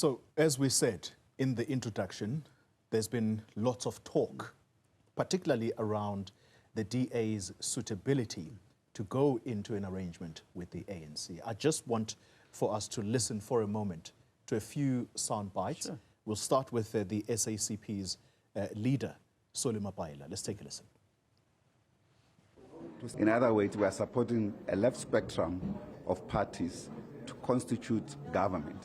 So, as we said in the introduction, there's been lots of talk, particularly around the DA's suitability to go into an arrangement with the ANC. I just want for us to listen for a moment to a few sound bites. Sure. We'll start with the SACP's leader, Solly Mapaila. Let's take a listen. In other words, we are supporting a left spectrum of parties to constitute government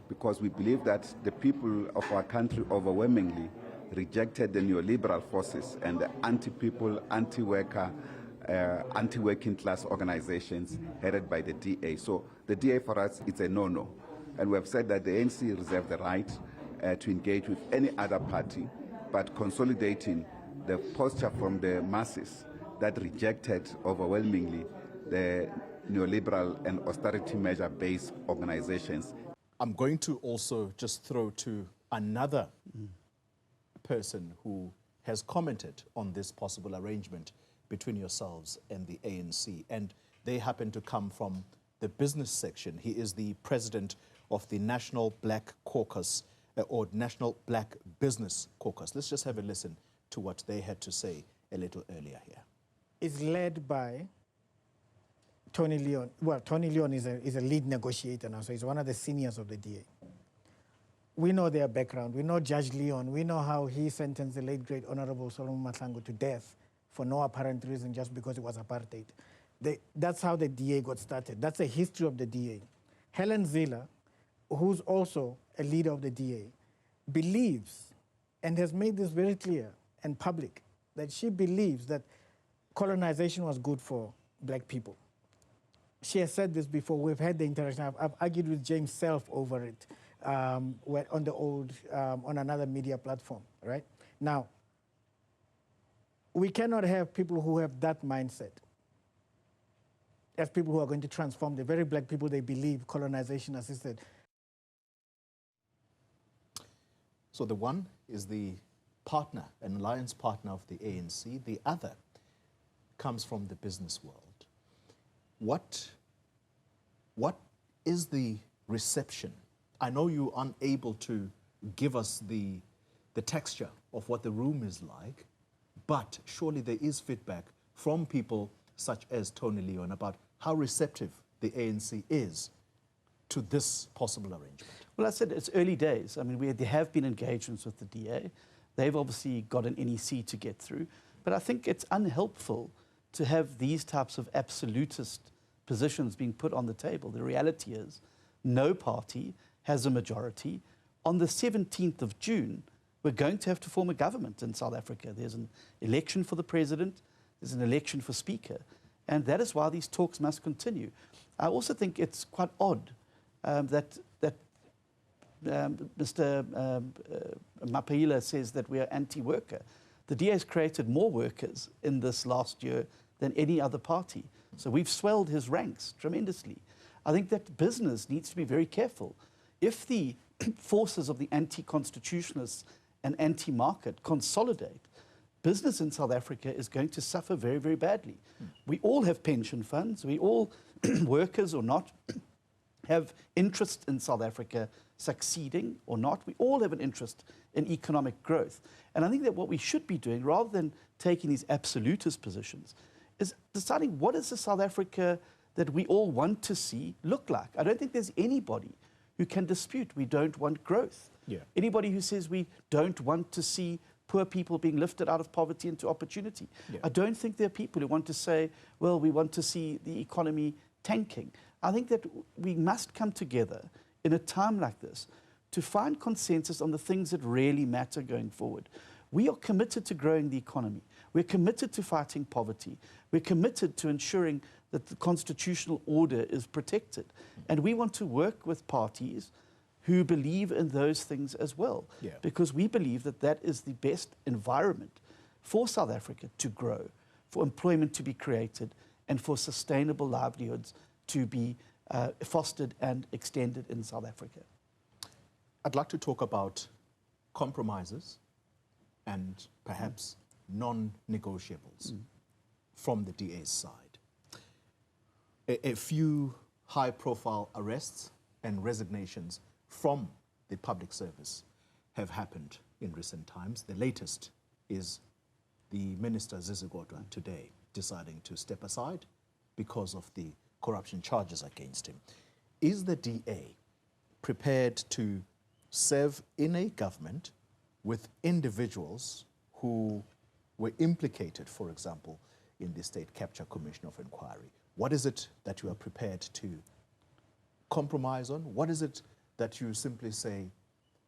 because we believe that the people of our country overwhelmingly rejected the neoliberal forces and the anti-people, anti-worker, anti-working class organizations headed by the DA. So the DA for us is a no-no. And we have said that the ANC reserve the right to engage with any other party, but consolidating the posture from the masses that rejected overwhelmingly the neoliberal and austerity measure-based organizations. I'm going to also just throw to another person who has commented on this possible arrangement between yourselves and the ANC, and they happen to come from the business section. He is the president of the National Black Caucus, or National Black Business Caucus. Let's just have a listen to what they had to say a little earlier here. It's led by Tony Leon. Well, Tony Leon is a lead negotiator now, so he's one of the seniors of the DA. We know their background. We know Judge Leon. We know how he sentenced the late, great Honorable Solomon Mahlangu to death for no apparent reason, just because it was apartheid. That's how the DA got started. That's the history of the DA. Helen Ziller, who's also a leader of the DA, believes, and has made this very clear and public, that she believes that colonization was good for black people. She has said this before. We've had the interaction. I've argued with James Self over it on the old, on another media platform, right? Now, we cannot have people who have that mindset as people who are going to transform the very black people they believe colonization assisted. So the one is the partner, an alliance partner of the ANC. The other comes from the business world. What is the reception? I know you're unable to give us the texture of what the room is like, but surely there is feedback from people such as Tony Leon about how receptive the ANC is to this possible arrangement. Well, I said it's early days. I mean, there have been engagements with the DA. They've obviously got an NEC to get through. But I think it's unhelpful to have these types of absolutist positions being put on the table. The reality is no party has a majority. On the 17th of June, we're going to have to form a government in South Africa. There's an election for the president. There's an election for speaker. And that is why these talks must continue. I also think it's quite odd that Mr. Mapaila says that we are anti-worker. The DA has created more workers in this last year than any other party. So we've swelled his ranks tremendously. I think that business needs to be very careful. If the forces of the anti-constitutionalists and anti-market consolidate, business in South Africa is going to suffer very, very badly. We all have pension funds. We all, workers or not, have interest in South Africa succeeding or not. We all have an interest in economic growth. And I think that what we should be doing, rather than taking these absolutist positions, is deciding what is the South Africa that we all want to see look like. I don't think there's anybody who can dispute we don't want growth. Yeah. Anybody who says we don't want to see poor people being lifted out of poverty into opportunity. Yeah. I don't think there are people who want to say, well, we want to see the economy tanking. I think that we must come together in a time like this to find consensus on the things that really matter going forward. We are committed to growing the economy. We're committed to fighting poverty. We're committed to ensuring that the constitutional order is protected. And we want to work with parties who believe in those things as well. Yeah. Because we believe that that is the best environment for South Africa to grow, for employment to be created, and for sustainable livelihoods to be fostered and extended in South Africa. I'd like to talk about compromises and perhaps non-negotiables from the DA's side. A few high-profile arrests and resignations from the public service have happened in recent times. The latest is the Minister Zizigodwa today deciding to step aside because of the corruption charges against him. Is the DA prepared to serve in a government with individuals who were implicated, for example, in the State Capture Commission of Inquiry? What is it that you are prepared to compromise on? What is it that you simply say,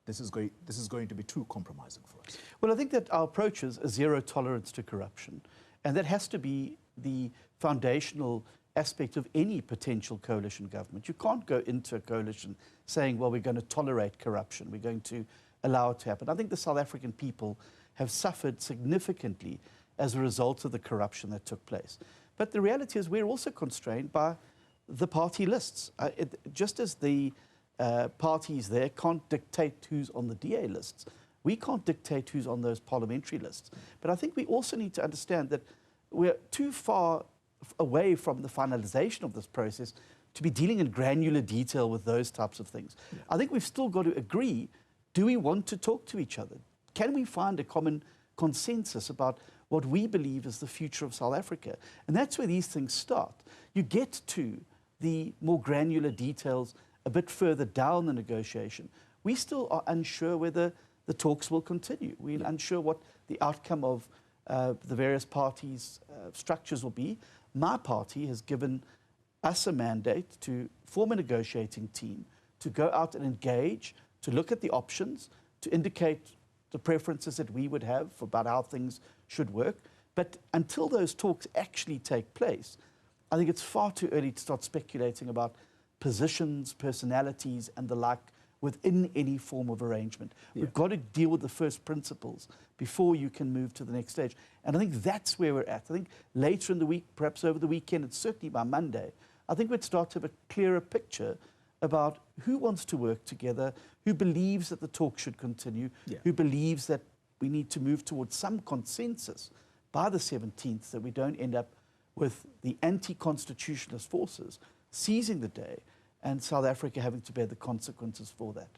this is going to be too compromising for us? Well, I think that our approach is a zero tolerance to corruption. And that has to be the foundational aspect of any potential coalition government. You can't go into a coalition saying, well, we're going to tolerate corruption, we're going to allow it to happen. I think the South African people have suffered significantly as a result of the corruption that took place. But the reality is we're also constrained by the party lists. Just as the parties there can't dictate who's on the DA lists, we can't dictate who's on those parliamentary lists. But I think we also need to understand that we're too far away from the finalization of this process to be dealing in granular detail with those types of things. Yeah. I think we've still got to agree, do we want to talk to each other? Can we find a common consensus about what we believe is the future of South Africa? And that's where these things start. You get to the more granular details a bit further down the negotiation. We still are unsure whether the talks will continue. We're unsure what the outcome of the various parties' structures will be. My party has given us a mandate to form a negotiating team, to go out and engage, to look at the options, to indicate the preferences that we would have about how things should work. But until those talks actually take place, I think it's far too early to start speculating about positions, personalities, and the like within any form of arrangement. Yeah. We've got to deal with the first principles before you can move to the next stage. And I think that's where we're at. I think later in the week, perhaps over the weekend, and certainly by Monday, I think we'd start to have a clearer picture about who wants to work together, who believes that the talk should continue, who believes that we need to move towards some consensus by the 17th, that we don't end up with the anti-constitutionalist forces seizing the day and South Africa having to bear the consequences for that.